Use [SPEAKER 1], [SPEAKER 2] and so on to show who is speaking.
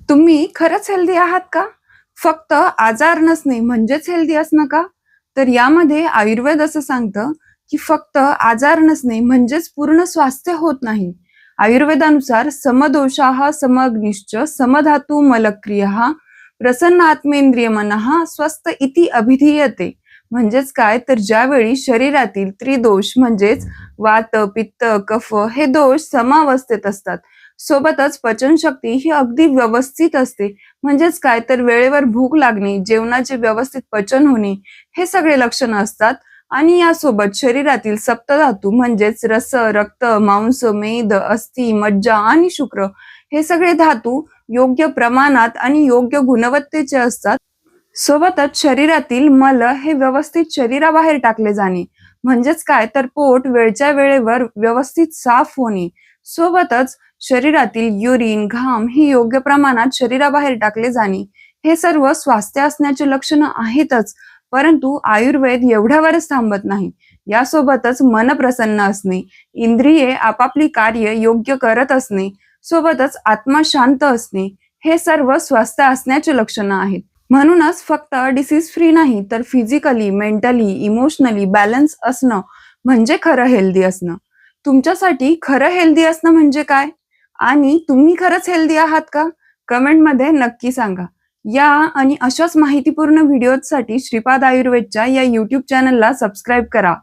[SPEAKER 1] तुम्ही खरंच हेल्दी आहात का? फक्त आजार नसणे म्हणजेच हेल्दी असणं का? तर यामध्ये आयुर्वेद असं सांगतं, की फक्त आजार नसणे म्हणजेच पूर्ण स्वास्थ्य होत नाही. आयुर्वेदानुसार समदोषाः समअग्निश्च समधातू मलक्रियः प्रसन्न आत्मेंद्रिय मनः स्वस्थ इति अभिधीयते. म्हणजेच काय तर ज्यावेळी शरीरातील त्रिदोष म्हणजेच वात, पित्त, कफ हे दोष समावस्थेत असतात. सोबतच पचनशक्ती ही अगदी व्यवस्थित असते. म्हणजेच काय तर वेळेवर भूक लागणे, जेवणाचे व्यवस्थित पचन होणे हे सगळे लक्षणं असतात. आणि यासोबत शरीरातील सप्तधातू म्हणजेच रस, रक्त, मांस, मेद, अस्थी, मज्जा आणि शुक्र हे सगळे धातू योग्य प्रमाणात आणि योग्य गुणवत्तेचे असतात. सोबतच शरीरातील मल हे व्यवस्थित शरीराबाहेर टाकले जाणे, म्हणजेच काय तर पोट वेळच्या वेळेवर व्यवस्थित साफ होणे. सोबतच शरीरातील युरिन, घाम ही योग्य प्रमाणात शरीराबाहेर टाकले जाणे, हे सर्व स्वास्थ्य असण्याचे लक्षणं आहेतच. परंतु आयुर्वेद एवढ्यावरच थांबत नाही. यासोबतच मन प्रसन्न असणे, इंद्रिये आपापली कार्य योग्य करत असणे, सोबतच आत्मा शांत असणे, हे सर्व स्वास्थ्य असण्याचे लक्षणं आहेत. म्हणूनच फक्त डिसीज फ्री नाही तर फिजिकली, मेंटली, इमोशनली बॅलन्स असणं म्हणजे खरं हेल्दी असणं. तुमच्यासाठी खरं हेल्दी असणं म्हणजे काय? आणि तुम्ही खरंच हेल्दी आहात का? कमेंटमध्ये नक्की सांगा. या आणि अशाच माहितीपूर्ण व्हिडिओसाठी श्रीपाद आयुर्वेदच्या या YouTube चॅनलला सबस्क्राईब करा.